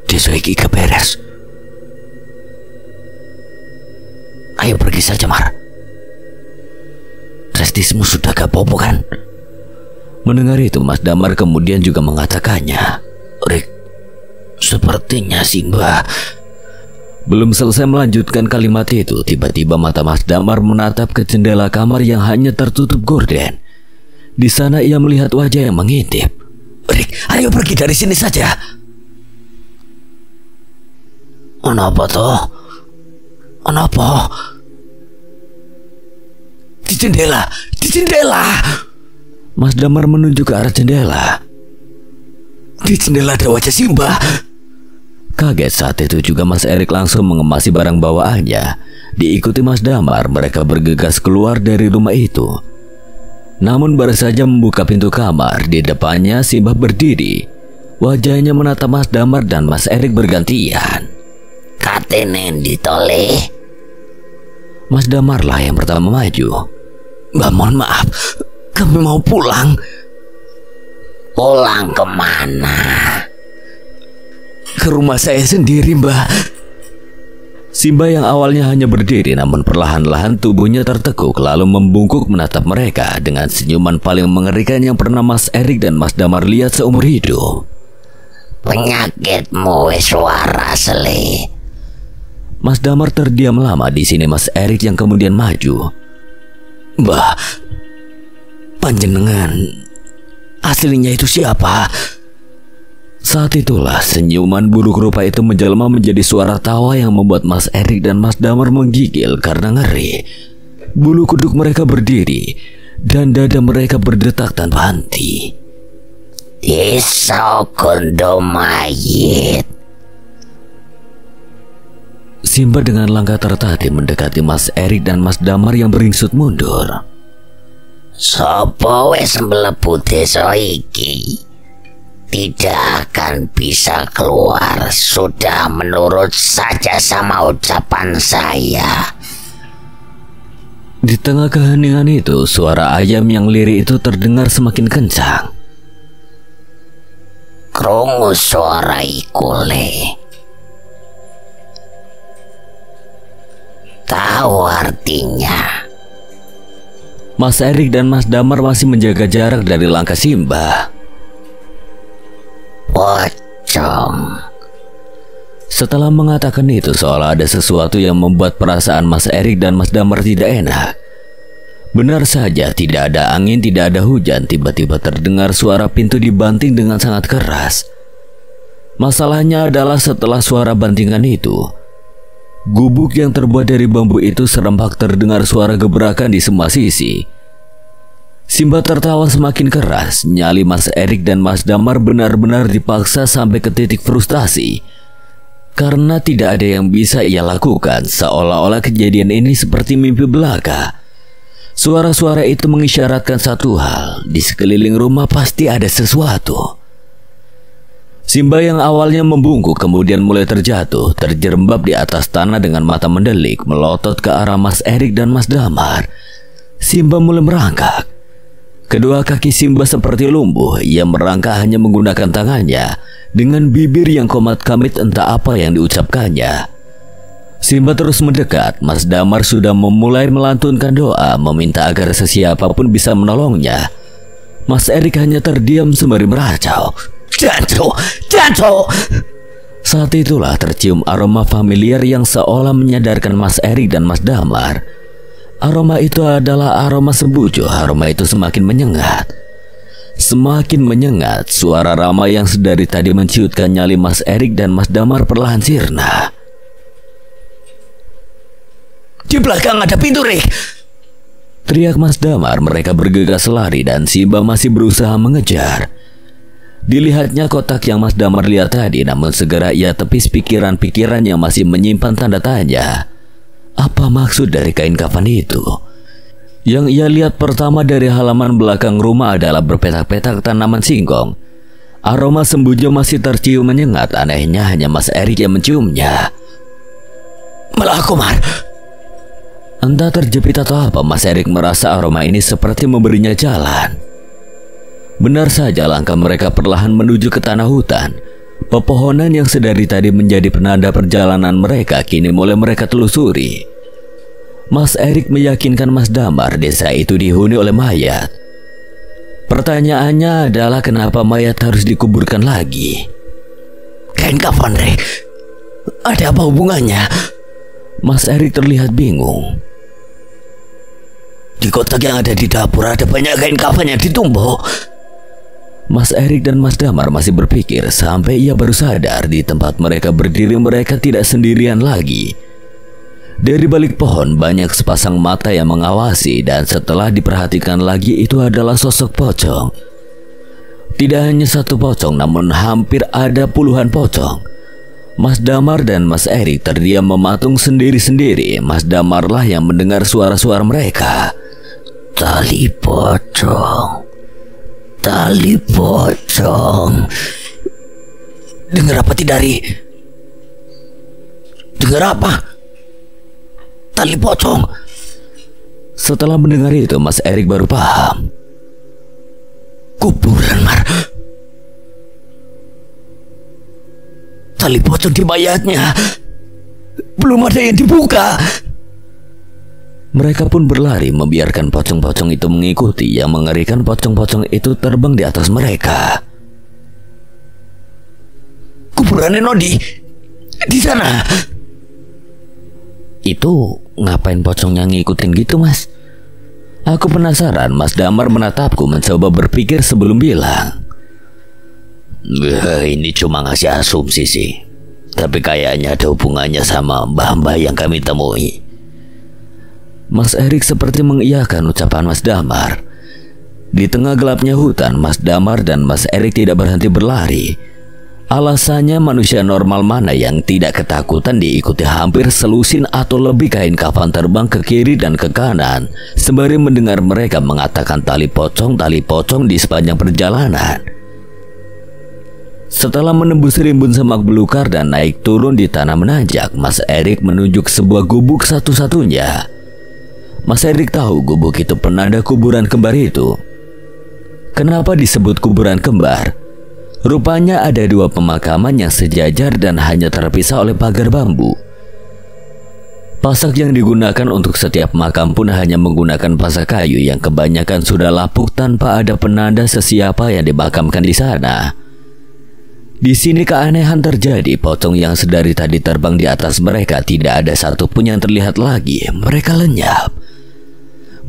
"Desa iki gak beres. Ayo pergi saja, Mar. Prestismu sudah gak popo kan?" Mendengar itu Mas Damar kemudian juga mengatakannya, "Rik, sepertinya Simba." Belum selesai melanjutkan kalimat itu, tiba-tiba mata Mas Damar menatap ke jendela kamar yang hanya tertutup gorden. Di sana ia melihat wajah yang mengintip. "Rik, ayo pergi dari sini saja." "Kenapa toh? Kenapa?" Di jendela. Mas Damar menunjuk ke arah jendela. Di jendela ada wajah Simba. Kaget saat itu juga Mas Erik langsung mengemasi barang bawaannya. Diikuti Mas Damar, mereka bergegas keluar dari rumah itu. Namun baru saja membuka pintu kamar, di depannya Simba berdiri. Wajahnya menatap Mas Damar dan Mas Erik bergantian. "Katenen ditoleh." Mas Damar lah yang pertama maju. "Mbak, mohon maaf, kami mau pulang." "Pulang kemana?" "Ke rumah saya sendiri, Mbak." Simba yang awalnya hanya berdiri namun perlahan-lahan tubuhnya tertekuk lalu membungkuk menatap mereka dengan senyuman paling mengerikan yang pernah Mas Erik dan Mas Damar lihat seumur hidup. Penyakitmu wis waras le. Mas Damar terdiam lama di sini. Mas Erik yang kemudian maju. Mbah, panjenengan aslinya itu siapa? Saat itulah senyuman buruk rupa itu menjelma menjadi suara tawa yang membuat Mas Erik dan Mas Damar menggigil karena ngeri. Bulu kuduk mereka berdiri dan dada mereka berdetak tanpa henti. Desa Gondo Mayit. Simba dengan langkah tertatih mendekati Mas Erik dan Mas Damar yang beringsut mundur. Sopo wis mlebu desa iki tidak akan bisa keluar. Sudah menurut saja sama ucapan saya. Di tengah keheningan itu, suara ayam yang lirih itu terdengar semakin kencang. Krungu suara iku le. Tahu artinya? Mas Erik dan Mas Damar masih menjaga jarak dari langkah Simba. Pocong. Setelah mengatakan itu, seolah ada sesuatu yang membuat perasaan Mas Erik dan Mas Damar tidak enak. Benar saja, tidak ada angin, tidak ada hujan. Tiba-tiba terdengar suara pintu dibanting dengan sangat keras. Masalahnya adalah setelah suara bantingan itu, gubuk yang terbuat dari bambu itu serempak terdengar suara gebrakan di semua sisi. Simba tertawa semakin keras. Nyali Mas Erik dan Mas Damar benar-benar dipaksa sampai ke titik frustasi. Karena tidak ada yang bisa ia lakukan, seolah-olah kejadian ini seperti mimpi belaka. Suara-suara itu mengisyaratkan satu hal, di sekeliling rumah pasti ada sesuatu. Simba yang awalnya membungkuk kemudian mulai terjatuh, terjerembab di atas tanah dengan mata mendelik, melotot ke arah Mas Erik dan Mas Damar. Simba mulai merangkak. Kedua kaki Simba seperti lumpuh. Ia merangkak hanya menggunakan tangannya, dengan bibir yang komat-kamit entah apa yang diucapkannya. Simba terus mendekat. Mas Damar sudah memulai melantunkan doa, meminta agar sesiapapun bisa menolongnya. Mas Erik hanya terdiam sembari meracau. Jatuh. Saat itulah tercium aroma familiar yang seolah menyadarkan Mas Erik dan Mas Damar. Aroma itu adalah aroma sembujo. Aroma itu semakin menyengat. Semakin menyengat. Suara Rama yang sedari tadi menciutkan nyali Mas Erik dan Mas Damar perlahan sirna. Di belakang ada pintu, Rik! Teriak Mas Damar. Mereka bergegas lari dan Simba masih berusaha mengejar. Dilihatnya kotak yang Mas Damar lihat tadi, namun segera ia tepis pikiran-pikiran yang masih menyimpan tanda tanya. Apa maksud dari kain kafan itu? Yang ia lihat pertama dari halaman belakang rumah adalah berpetak-petak tanaman singkong. Aroma sembujo masih tercium menyengat. Anehnya hanya Mas Erik yang menciumnya. Melakumar. Entah terjepit atau apa, Mas Erik merasa aroma ini seperti memberinya jalan. Benar saja, langkah mereka perlahan menuju ke tanah hutan. Pepohonan yang sedari tadi menjadi penanda perjalanan mereka kini mulai mereka telusuri. Mas Erik meyakinkan Mas Damar desa itu dihuni oleh mayat. Pertanyaannya adalah kenapa mayat harus dikuburkan lagi? Kain kafan, Rik. Ada apa hubungannya? Mas Erik terlihat bingung. Di kotak yang ada di dapur ada banyak kain kafan yang ditumbuk. Mas Erik dan Mas Damar masih berpikir sampai ia baru sadar di tempat mereka berdiri mereka tidak sendirian lagi. Dari balik pohon banyak sepasang mata yang mengawasi dan setelah diperhatikan lagi itu adalah sosok pocong. Tidak hanya satu pocong namun hampir ada puluhan pocong. Mas Damar dan Mas Erik terdiam mematung sendiri-sendiri. Mas Damarlah yang mendengar suara-suara mereka. Tali pocong. Tali pocong. Dengar apa Tidari? Dengar apa? Tali pocong. Setelah mendengar itu Mas Erik baru paham. Kuburan, Mar. Tali pocong di mayatnya. Belum ada yang dibuka. Mereka pun berlari membiarkan pocong-pocong itu mengikuti. Yang mengerikan pocong-pocong itu terbang di atas mereka. kuburan Nodi di sana. Itu ngapain pocongnya ngikutin gitu, Mas? Aku penasaran. Mas Damar menatapku mencoba berpikir sebelum bilang. Ini cuma ngasih asumsi sih, tapi kayaknya ada hubungannya sama mbah-mbah yang kami temui. Mas Erik seperti mengiyakan ucapan Mas Damar. Di tengah gelapnya hutan, Mas Damar dan Mas Erik tidak berhenti berlari. Alasannya manusia normal mana yang tidak ketakutan diikuti hampir selusin atau lebih kain kafan terbang ke kiri dan ke kanan sembari mendengar mereka mengatakan tali pocong di sepanjang perjalanan. Setelah menembus rimbun semak belukar dan naik turun di tanah menanjak, Mas Erik menunjuk sebuah gubuk satu-satunya. Mas Erik tahu gubuk itu penanda kuburan kembar itu. Kenapa disebut kuburan kembar? Rupanya ada dua pemakaman yang sejajar dan hanya terpisah oleh pagar bambu. Pasak yang digunakan untuk setiap makam pun hanya menggunakan pasak kayu yang kebanyakan sudah lapuk tanpa ada penanda sesiapa yang dimakamkan di sana. Di sini keanehan terjadi. Pocong yang sedari tadi terbang di atas mereka tidak ada satupun yang terlihat lagi. Mereka lenyap.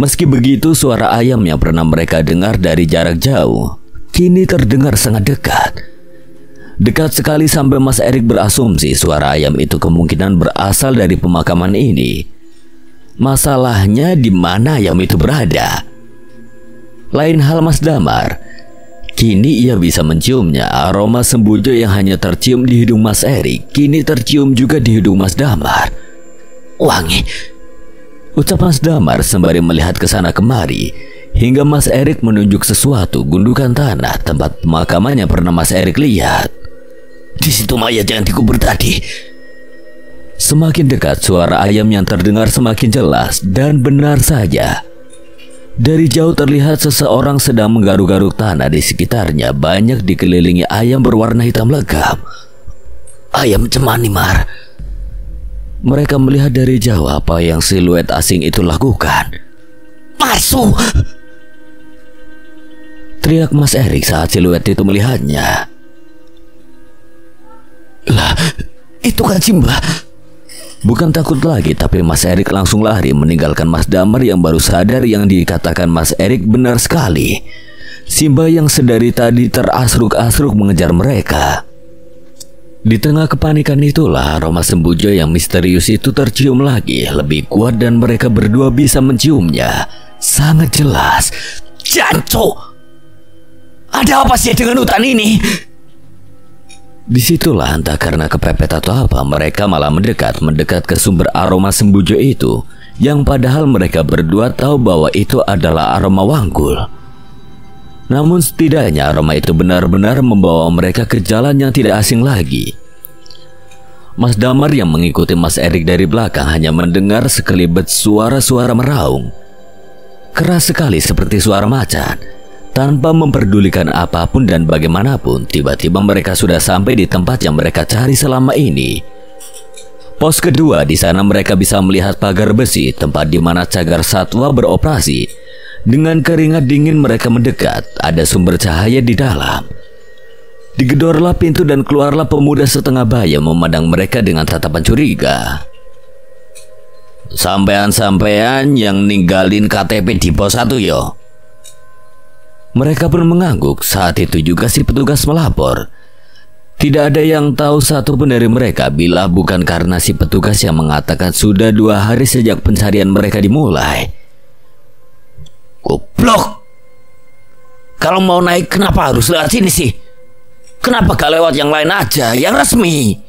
Meski begitu, suara ayam yang pernah mereka dengar dari jarak jauh kini terdengar sangat dekat. Dekat sekali sampai Mas Erik berasumsi suara ayam itu kemungkinan berasal dari pemakaman ini. Masalahnya di mana ayam itu berada? Lain hal Mas Damar. Kini ia bisa menciumnya. Aroma sembujo yang hanya tercium di hidung Mas Erik kini tercium juga di hidung Mas Damar. Wangi, ucap Mas Damar sembari melihat ke sana kemari. Hingga Mas Erik menunjuk sesuatu gundukan tanah tempat pemakaman yang pernah Mas Erik lihat. Di situ mayat yang dikubur tadi. Semakin dekat suara ayam yang terdengar semakin jelas dan benar saja. Dari jauh terlihat seseorang sedang menggaruk-garuk tanah di sekitarnya. Banyak dikelilingi ayam berwarna hitam legam. Ayam cemani, Mar. Mereka melihat dari jauh apa yang siluet asing itu lakukan. Masuk! Teriak Mas Erik saat siluet itu melihatnya. Lah, itu kan Simba. Bukan takut lagi, tapi Mas Erik langsung lari meninggalkan Mas Damar yang baru sadar yang dikatakan Mas Erik benar sekali. Simba yang sedari tadi terasruk-asruk mengejar mereka. Di tengah kepanikan itulah aroma sembujo yang misterius itu tercium lagi lebih kuat dan mereka berdua bisa menciumnya sangat jelas. Janco! Ada apa sih dengan hutan ini? Disitulah entah karena kepepet atau apa mereka malah mendekat ke sumber aroma sembujo itu, yang padahal mereka berdua tahu bahwa itu adalah aroma wanggul. Namun setidaknya aroma itu benar-benar membawa mereka ke jalan yang tidak asing lagi. Mas Damar yang mengikuti Mas Erik dari belakang hanya mendengar sekelibet suara-suara meraung. Keras sekali seperti suara macan. Tanpa memperdulikan apapun dan bagaimanapun, tiba-tiba mereka sudah sampai di tempat yang mereka cari selama ini. Pos kedua, di sana mereka bisa melihat pagar besi, tempat di mana cagar satwa beroperasi. Dengan keringat dingin mereka mendekat, ada sumber cahaya di dalam. Digedorlah pintu dan keluarlah pemuda setengah baya memandang mereka dengan tatapan curiga. Sampean-sampean yang ninggalin KTP di pos 1 yo. Mereka pun mengangguk. Saat itu juga si petugas melapor. Tidak ada yang tahu satupun dari mereka bila bukan karena si petugas yang mengatakan sudah 2 hari sejak pencarian mereka dimulai. Goblok! Kalau mau naik kenapa harus lewat sini sih? Kenapa gak lewat yang lain aja, yang resmi?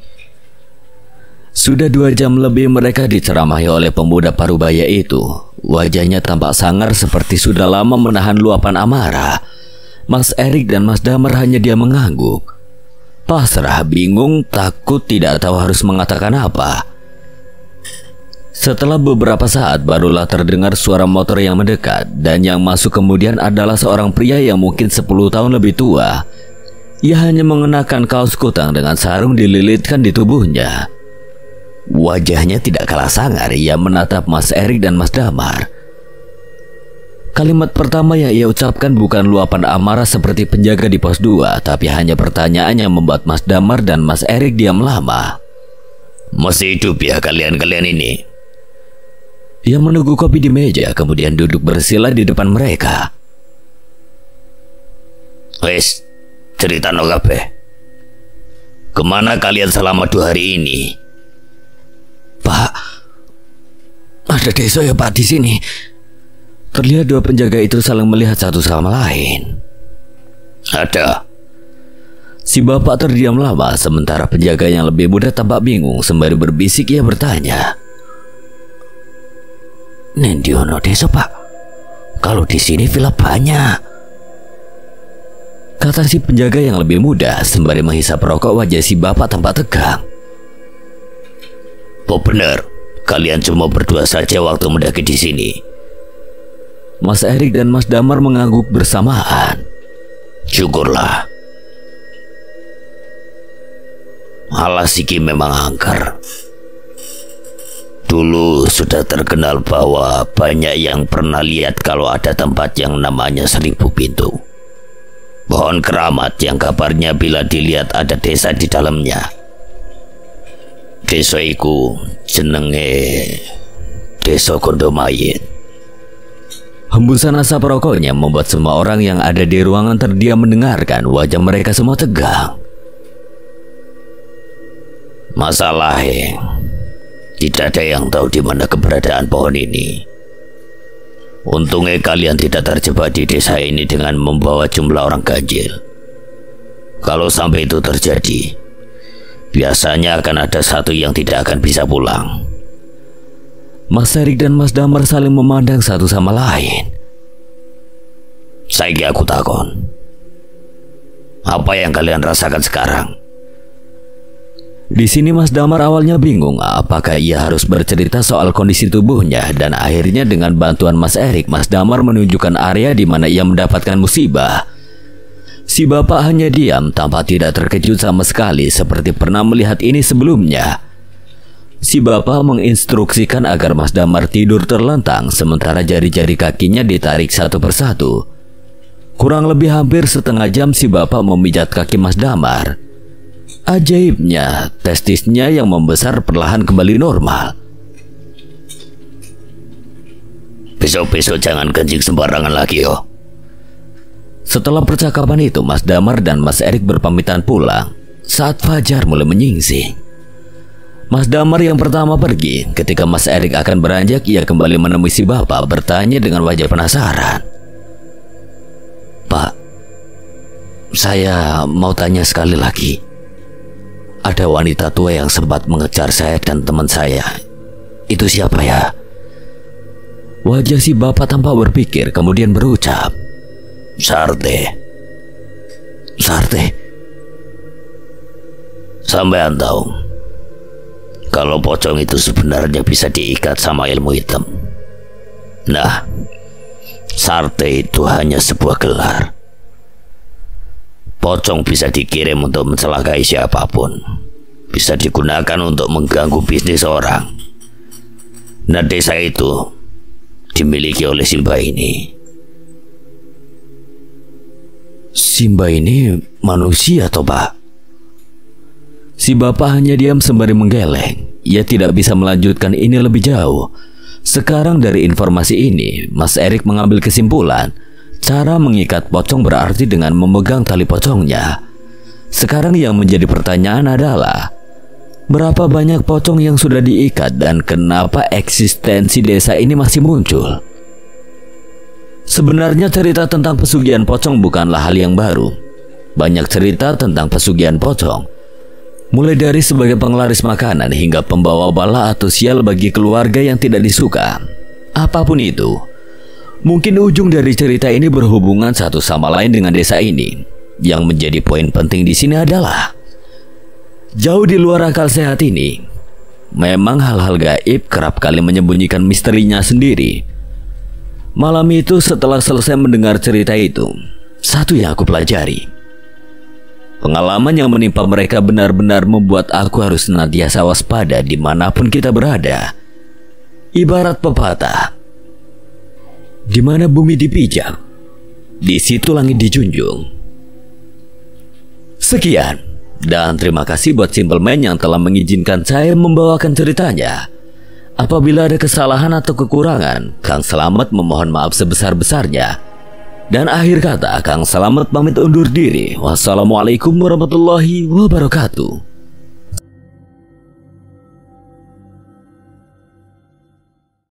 Sudah 2 jam lebih mereka diceramahi oleh pemuda parubaya itu. Wajahnya tampak sangar seperti sudah lama menahan luapan amarah. Mas Erik dan Mas Damar hanya dia mengangguk. Pasrah, bingung, takut, tidak tahu harus mengatakan apa. Setelah beberapa saat barulah terdengar suara motor yang mendekat. Dan yang masuk kemudian adalah seorang pria yang mungkin 10 tahun lebih tua. Ia hanya mengenakan kaos kutang dengan sarung dililitkan di tubuhnya. Wajahnya tidak kalah sangar. Ia menatap Mas Erik dan Mas Damar. Kalimat pertama yang ia ucapkan bukan luapan amarah seperti penjaga di pos 2, tapi hanya pertanyaan yang membuat Mas Damar dan Mas Erik diam lama. Masih hidup ya kalian-kalian ini? Ia menunggu kopi di meja, kemudian duduk bersila di depan mereka. Wes, cerita no kabeh. Kemana kalian selama 2 hari ini? Pak, ada Deso ya Pak di sini. Terlihat dua penjaga itu saling melihat satu sama lain. Ada. Si bapak terdiam lama, sementara penjaga yang lebih muda tampak bingung. Sembari berbisik ia bertanya, Nendiono Deso Pak, kalau di sini villa banyak, kata si penjaga yang lebih muda sembari menghisap rokok. Wajah si bapak tampak tegang. Oh benar, kalian cuma berdua saja waktu mendaki di sini? Mas Erik dan Mas Damar mengangguk bersamaan. Syukurlah. Alas iki memang angker. Dulu sudah terkenal bahwa banyak yang pernah lihat kalau ada tempat yang namanya 1000 pintu. Pohon keramat yang kabarnya bila dilihat ada desa di dalamnya. Desa iku jenenge Desa Gondomayit. Hembusan asap rokoknya membuat semua orang yang ada di ruangan terdiam mendengarkan. Wajah mereka semua tegang. Masalahnya, tidak ada yang tahu di mana keberadaan pohon ini. Untungnya kalian tidak terjebak di desa ini dengan membawa jumlah orang ganjil. Kalau sampai itu terjadi, biasanya akan ada satu yang tidak akan bisa pulang. Mas Erik dan Mas Damar saling memandang satu sama lain. Saiki aku takon, apa yang kalian rasakan sekarang? Di sini Mas Damar awalnya bingung apakah ia harus bercerita soal kondisi tubuhnya, dan akhirnya dengan bantuan Mas Erik, Mas Damar menunjukkan area di mana ia mendapatkan musibah. Si bapak hanya diam, tampak tidak terkejut sama sekali seperti pernah melihat ini sebelumnya. Si bapak menginstruksikan agar Mas Damar tidur terlentang, sementara jari-jari kakinya ditarik satu persatu. Kurang lebih hampir setengah jam si bapak memijat kaki Mas Damar. Ajaibnya, testisnya yang membesar perlahan kembali normal. Besok-besok jangan kencing sembarangan lagi yo. Setelah percakapan itu, Mas Damar dan Mas Erik berpamitan pulang saat fajar mulai menyingsing. Mas Damar yang pertama pergi. Ketika Mas Erik akan beranjak, ia kembali menemui si bapak bertanya dengan wajah penasaran. Pak, saya mau tanya sekali lagi. Ada wanita tua yang sempat mengejar saya dan teman saya. Itu siapa ya? Wajah si bapak tampak berpikir, kemudian berucap, Sarte. Sarte? Sampean tahu kalau pocong itu sebenarnya bisa diikat sama ilmu hitam. Nah, Sarte itu hanya sebuah gelar. Pocong bisa dikirim untuk mencelakai siapapun, bisa digunakan untuk mengganggu bisnis orang. Nah, desa itu dimiliki oleh Simba ini. Simba ini manusia toh Pak? Si bapak hanya diam sembari menggeleng. Ia tidak bisa melanjutkan ini lebih jauh. Sekarang dari informasi ini, Mas Erik mengambil kesimpulan, cara mengikat pocong berarti dengan memegang tali pocongnya. Sekarang yang menjadi pertanyaan adalah, berapa banyak pocong yang sudah diikat dan kenapa eksistensi desa ini masih muncul? Sebenarnya cerita tentang pesugihan pocong bukanlah hal yang baru. Banyak cerita tentang pesugihan pocong, mulai dari sebagai penglaris makanan hingga pembawa bala atau sial bagi keluarga yang tidak disuka. Apapun itu, mungkin ujung dari cerita ini berhubungan satu sama lain dengan desa ini. Yang menjadi poin penting di sini adalah, jauh di luar akal sehat ini, memang hal-hal gaib kerap kali menyembunyikan misterinya sendiri. Malam itu setelah selesai mendengar cerita itu, satu yang aku pelajari, pengalaman yang menimpa mereka benar-benar membuat aku harus senantiasa waspada dimanapun kita berada. Ibarat pepatah, Di mana bumi dipijak, di situ langit dijunjung. Sekian, dan terima kasih buat Simple Man yang telah mengizinkan saya membawakan ceritanya. Apabila ada kesalahan atau kekurangan, Kang Selamat memohon maaf sebesar-besarnya. Dan akhir kata, Kang Selamat pamit undur diri. Wassalamualaikum warahmatullahi wabarakatuh.